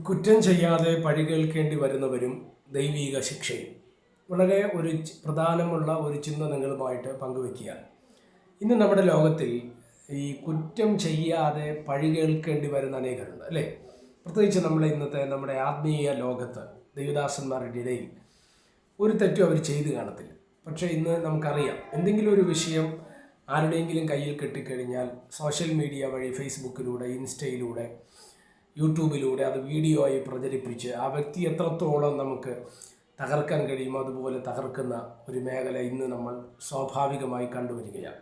കുറ്റം ചെയ്യാതെ പഴി കേൾക്കേണ്ടി വരുന്നവരും ദൈവിക ശിക്ഷയും വളരെ പ്രധാനമുള്ള ഒരു ചിന്ത നിങ്ങളുമായിട്ട് പങ്കുവെക്കുകയാണ്. ഇന്ന് നമ്മുടെ ലോകത്തിൽ ഈ കുറ്റം ചെയ്യാതെ പഴി കേൾക്കേണ്ടി വരുന്ന അനേകരുണ്ട്, അല്ലേ? പ്രത്യേകിച്ച് നമ്മുടെ ആത്മീയ ലോകത്ത് ദൈവദാസന്മാരുടെ ഇടയിൽ ഒരു തെറ്റും അവർ ചെയ്തു കാണത്തില്ല. പക്ഷേ ഇന്ന് നമുക്കറിയാം, എന്തെങ്കിലും ഒരു വിഷയം ആരുടെയെങ്കിലും കയ്യിൽ കെട്ടിക്കഴിഞ്ഞാൽ സോഷ്യൽ മീഡിയ വഴി ഫേസ്ബുക്കിലൂടെ, ഇൻസ്റ്റയിലൂടെ, യൂട്യൂബിലൂടെ അത് വീഡിയോ ആയി പ്രചരിപ്പിച്ച് ആ വ്യക്തി എത്രത്തോളം നമുക്ക് തകർക്കാൻ കഴിയുമോ അതുപോലെ തകർക്കുന്ന ഒരു മേഖല ഇന്ന് നമ്മൾ സ്വാഭാവികമായി കണ്ടുവരികയാണ്.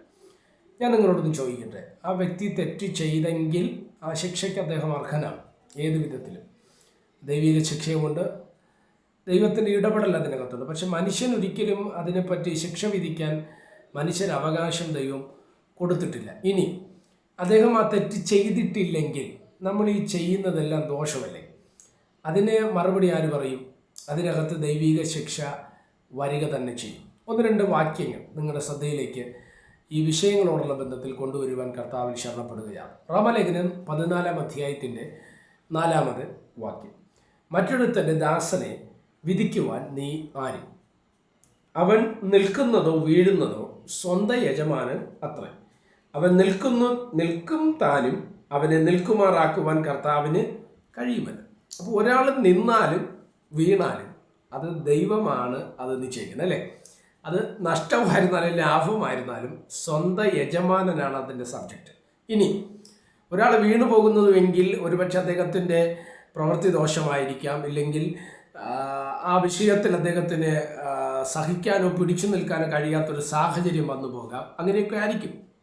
ഞാൻ നിങ്ങളോടൊന്ന് ചോദിക്കട്ടെ, ആ വ്യക്തി തെറ്റ് ചെയ്തെങ്കിൽ ആ ശിക്ഷയ്ക്ക് അദ്ദേഹം അർഹനാണ്. ഏത് വിധത്തിലും ദൈവിക ശിക്ഷയുമുണ്ട്, ദൈവത്തിൻ്റെ ഇടപെടൽ അതിനകത്തുണ്ട്. പക്ഷെ മനുഷ്യൻ ഒരിക്കലും അതിനെപ്പറ്റി ശിക്ഷ വിധിക്കാൻ മനുഷ്യന് അവകാശം ദൈവം കൊടുത്തിട്ടില്ല. ഇനി അദ്ദേഹം ആ തെറ്റ് ചെയ്തിട്ടില്ലെങ്കിൽ നമ്മൾ ഈ ചെയ്യുന്നതെല്ലാം ദോഷമല്ലേ? അതിന് മറുപടി ആര് പറയും? അതിനകത്ത് ദൈവിക ശിക്ഷ വരിക തന്നെ ചെയ്യും. ഒന്ന് രണ്ട് വാക്യങ്ങൾ നിങ്ങളുടെ ശ്രദ്ധയിലേക്ക് ഈ വിഷയങ്ങളോടുള്ള ബന്ധത്തിൽ കൊണ്ടുവരുവാൻ കർത്താവിൽ ശരണപ്പെടുകയാണ്. റോമാലേഖനം 14-ാം അധ്യായത്തിൻ്റെ 4-ാമത് വാക്യം. മറ്റൊരുത്തൻ്റെ ദാസനെ വിധിക്കുവാൻ നീ ആര്? അവൻ നിൽക്കുന്നതോ വീഴുന്നതോ സ്വന്തം യജമാനൻ അത്രേ. അവൻ നിൽക്കും താനും അവനെ നിൽക്കുമാറാക്കുവാൻ കർത്താവിന് കഴിയുമല്ലോ. അപ്പോൾ ഒരാൾ നിന്നാലും വീണാലും അത് ദൈവമാണ് അത് നിശ്ചയിക്കുന്നത്, അല്ലേ? അത് നഷ്ടമായിരുന്നാലും ലാഭമായിരുന്നാലും സ്വന്തം യജമാനനാണ് അതിൻ്റെ സബ്ജക്റ്റ്. ഇനി ഒരാൾ വീണു പോകുന്നതുമെങ്കിൽ ഒരുപക്ഷെ അദ്ദേഹത്തിൻ്റെ പ്രവൃത്തി ദോഷമായിരിക്കാം, ഇല്ലെങ്കിൽ ആ വിഷയത്തിൽ അദ്ദേഹത്തിന് സഹിക്കാനോ പിടിച്ചു നിൽക്കാനോ കഴിയാത്തൊരു സാഹചര്യം വന്നു പോകാം.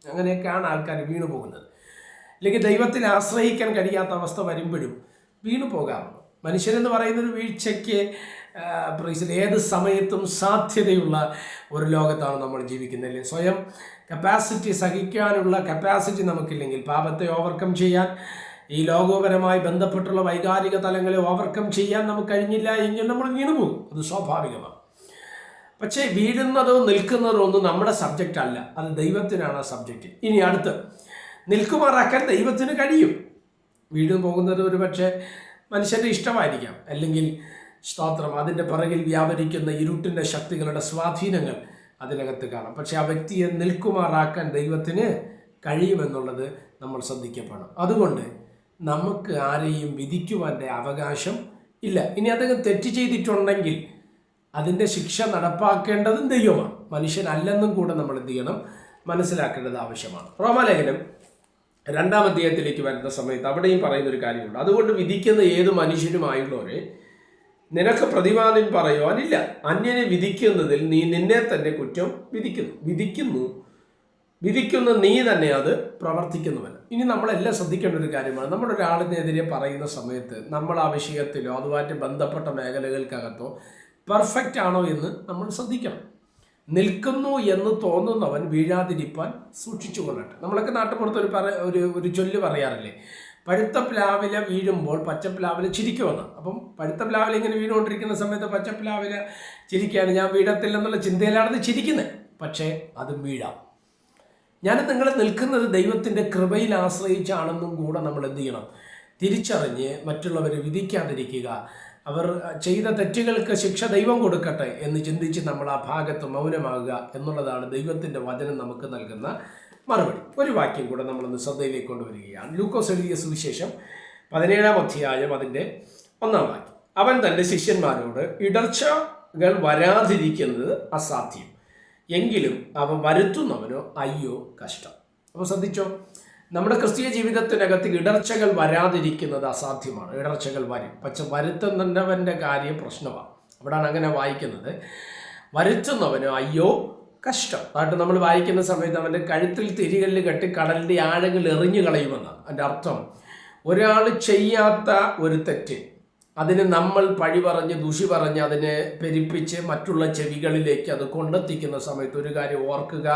അങ്ങനെയൊക്കെയാണ് ആൾക്കാർ വീണു പോകുന്നത്. അല്ലെങ്കിൽ ദൈവത്തിൽ ആശ്രയിക്കാൻ കഴിയാത്ത അവസ്ഥ വരുമ്പോഴും വീണു പോകാറുണ്ട്. മനുഷ്യരെന്ന് പറയുന്നൊരു വീഴ്ചയ്ക്ക് ഏത് സമയത്തും സാധ്യതയുള്ള ഒരു ലോകത്താണ് നമ്മൾ ജീവിക്കുന്നത്, അല്ലേ? സ്വയം കപ്പാസിറ്റി, സഹിക്കാനുള്ള കപ്പാസിറ്റി നമുക്കില്ലെങ്കിൽ, പാപത്തെ ഓവർകം ചെയ്യാൻ, ഈ ലോകപരമായി ബന്ധപ്പെട്ടുള്ള വൈകാരിക തലങ്ങളെ ഓവർകം ചെയ്യാൻ നമുക്ക് കഴിഞ്ഞില്ല എങ്കിൽ നമ്മൾ വീണുപോകും. അത് സ്വാഭാവികമാണ്. പക്ഷേ വീഴുന്നതോ നിൽക്കുന്നതോ ഒന്നും നമ്മുടെ സബ്ജക്റ്റ് അല്ല, അത് ദൈവത്തിനാണ് ആ സബ്ജക്റ്റ്. ഇനി അടുത്ത് നിൽക്കുമാറാക്കാൻ ദൈവത്തിന് കഴിയും. വീണു പോകുന്നത് ഒരു പക്ഷേ മനുഷ്യൻ്റെ ഇഷ്ടമായിരിക്കാം, അല്ലെങ്കിൽ സ്തോത്രം അതിൻ്റെ പിറകിൽ വ്യാപരിക്കുന്ന ഇരുട്ടിൻ്റെ ശക്തികളുടെ സ്വാധീനങ്ങൾ അതിനകത്ത് കാണാം. പക്ഷേ ആ വ്യക്തിയെ നിൽക്കുമാറാക്കാൻ ദൈവത്തിന് കഴിയുമെന്നുള്ളത് നമ്മൾ ശ്രദ്ധിക്കപ്പെടണം. അതുകൊണ്ട് നമുക്ക് ആരെയും വിധിക്കുവാൻ്റെ അവകാശം ഇല്ല. ഇനി അദ്ദേഹം തെറ്റ് ചെയ്തിട്ടുണ്ടെങ്കിൽ അതിൻ്റെ ശിക്ഷ നടപ്പാക്കേണ്ടതും ദൈവമാണ്, മനുഷ്യനല്ലെന്നും കൂടെ നമ്മൾ എന്ത് ചെയ്യണം, മനസ്സിലാക്കേണ്ടത് ആവശ്യമാണ്. റോമാലേഖനം 2-ാം അധ്യായത്തിലേക്ക് വരുന്ന സമയത്ത് അവിടെയും പറയുന്നൊരു കാര്യമുണ്ട്. അതുകൊണ്ട് വിധിക്കുന്ന ഏത് മനുഷ്യനുമായുള്ളവരെ നിനക്ക് പ്രതിവാദം പറയുവാനില്ല. അന്യനെ വിധിക്കുന്നതിൽ നീ നിന്നെ തന്നെ കുറ്റം വിധിക്കുന്ന നീ തന്നെ അത് പ്രവർത്തിക്കുന്നുവല്ല. ഇനി നമ്മളെല്ലാം ശ്രദ്ധിക്കേണ്ട ഒരു കാര്യമാണ്, നമ്മൾ ഒരാളിനെതിരെ പറയുന്ന സമയത്ത് നമ്മൾ ആ വിഷയത്തിലോ അതുമായിട്ട് ബന്ധപ്പെട്ട മേഖലകൾക്കകത്തോ പെർഫെക്റ്റ് ആണോ എന്ന് നമ്മൾ ശ്രദ്ധിക്കണം. നിൽക്കുന്നു എന്ന് തോന്നുന്നവൻ വീഴാതിരിപ്പാൻ സൂക്ഷിച്ചു കൊള്ളട്ടെ. നമ്മളൊക്കെ നാട്ടുപുറത്ത് ഒരു ചൊല്ല് പറയാറില്ലേ, പഴുത്ത പ്ലാവില വീഴുമ്പോൾ പച്ചപ്ലാവില ചിരിക്കുമെന്ന്. അപ്പം പഴുത്ത പ്ലാവില ഇങ്ങനെ വീണുകൊണ്ടിരിക്കുന്ന സമയത്ത് പച്ചപ്ലാവില ചിരിക്കുകയാണ്, ഞാൻ വീഴത്തില്ലെന്നുള്ള ചിന്തയിലാണത് ചിരിക്കുന്നത്. പക്ഷേ അത് വീഴാം. ഞാൻ നിങ്ങൾ നിൽക്കുന്നത് ദൈവത്തിൻ്റെ കൃപയിൽ ആശ്രയിച്ചാണെന്നും കൂടെ നമ്മൾ എന്ത് ചെയ്യണം, തിരിച്ചറിഞ്ഞ് മറ്റുള്ളവരെ വിധിക്കാതിരിക്കുക. അവർ ചെയ്ത തെറ്റുകൾക്ക് ശിക്ഷ ദൈവം കൊടുക്കട്ടെ എന്ന് ചിന്തിച്ച് നമ്മൾ ആ ഭാഗത്ത് മൗനമാകുക എന്നുള്ളതാണ് ദൈവത്തിൻ്റെ വചനം നമുക്ക് നൽകുന്ന മറുപടി. ഒരു വാക്യം കൂടെ നമ്മളൊന്ന് ശ്രദ്ധയിലേക്ക് കൊണ്ടുവരികയാണ്. ലൂക്കോസ് എഴുതിയ സുവിശേഷം 17-ാം അധ്യായം അതിൻ്റെ 1-ാം വാക്യം. അവൻ തൻ്റെ ശിഷ്യന്മാരോട് ഇടർച്ചകൾ വരാതിരിക്കുന്നത് അസാധ്യം, എങ്കിലും അവ വരുത്തുന്നവനോ അയ്യോ കഷ്ടം. അപ്പോൾ ശ്രദ്ധിച്ചോ, നമ്മുടെ ക്രിസ്തീയ ജീവിതത്തിനകത്ത് ഇടർച്ചകൾ വരാതിരിക്കുന്നത് അസാധ്യമാണ്. ഇടർച്ചകൾ വരും, പക്ഷെ വരുത്തുന്നവൻ്റെ കാര്യം പ്രശ്നമാണ്. അവിടാണ് അങ്ങനെ വായിക്കുന്നത്, വരുത്തുന്നവനോ അയ്യോ കഷ്ടം. അതായിട്ട് നമ്മൾ വായിക്കുന്ന സമയത്ത് അവൻ്റെ കഴുത്തിൽ തിരികല്ല് കെട്ടി കടലിൻ്റെ ആഴങ്ങൾ എറിഞ്ഞു കളയുമെന്നാണ് അതിൻ്റെ അർത്ഥം. ഒരാൾ ചെയ്യാത്ത ഒരു തെറ്റ് അതിന് നമ്മൾ പഴി പറഞ്ഞ് ദൂഷി പറഞ്ഞ് അതിനെ പെരുപ്പിച്ച് മറ്റുള്ള ചെവികളിലേക്ക് അത് കൊണ്ടെത്തിക്കുന്ന സമയത്ത് ഒരു കാര്യം ഓർക്കുക,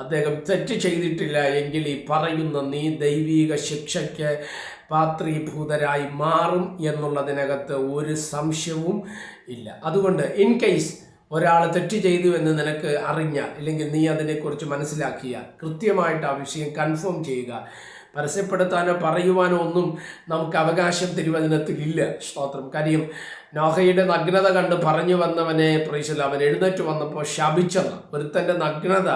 അദ്ദേഹം തെറ്റ് ചെയ്തിട്ടില്ല എങ്കിൽ ഈ പറയുന്ന നീ ദൈവിക ശിക്ഷയ്ക്ക് പാത്രീഭൂതരായി മാറും എന്നുള്ളതിനകത്ത് ഒരു സംശയവും ഇല്ല. അതുകൊണ്ട് ഇൻ കേസ് ഒരാൾ തെറ്റ് ചെയ്തു എന്ന് നിനക്ക് അറിഞ്ഞാൽ, ഇല്ലെങ്കിൽ നീ അതിനെക്കുറിച്ച് മനസ്സിലാക്കിയാൽ കൃത്യമായിട്ട് ആ വിഷയം കൺഫേം ചെയ്യുക. പരസ്യപ്പെടുത്താനോ പറയുവാനോ ഒന്നും നമുക്ക് അവകാശം തിരുവചനത്തിലില്ല. സ്തോത്രം. കാര്യം നോഹയുടെ നഗ്നത കണ്ട് പറഞ്ഞു വന്നവനെ പ്രൈസല്ല, അവൻ എഴുന്നേറ്റ് വന്നപ്പോൾ ശപിച്ചെന്ന്. ഒരുത്തൻ്റെ നഗ്നത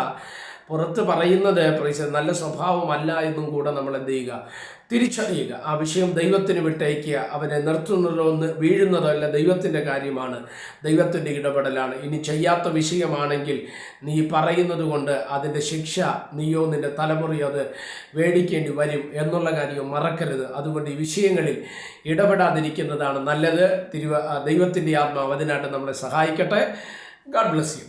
പുറത്ത് പറയുന്നത് നല്ല സ്വഭാവമല്ല എന്നും കൂടെ നമ്മൾ എന്ത് ചെയ്യുക, തിരിച്ചറിയുക. ആ വിഷയം ദൈവത്തിന് വിട്ടയക്കുക. അവനെ നിർത്തുന്നതോ വീഴുന്നതോ അല്ല, ദൈവത്തിൻ്റെ കാര്യമാണ്, ദൈവത്തിൻ്റെ ഇടപെടലാണ്. ഇനി ചെയ്യാത്ത വിഷയമാണെങ്കിൽ നീ പറയുന്നത് കൊണ്ട് അതിൻ്റെ ശിക്ഷ നീയോ നിൻ്റെ തലമുറയോ അത് മേടിക്കേണ്ടി വരും എന്നുള്ള കാര്യം മറക്കരുത്. അതുകൊണ്ട് ഈ വിഷയങ്ങളിൽ ഇടപെടാതിരിക്കുന്നതാണ് നല്ലത്. ദൈവത്തിൻ്റെ ആത്മാവ് അതിനായിട്ട് നമ്മളെ സഹായിക്കട്ടെ. God bless you.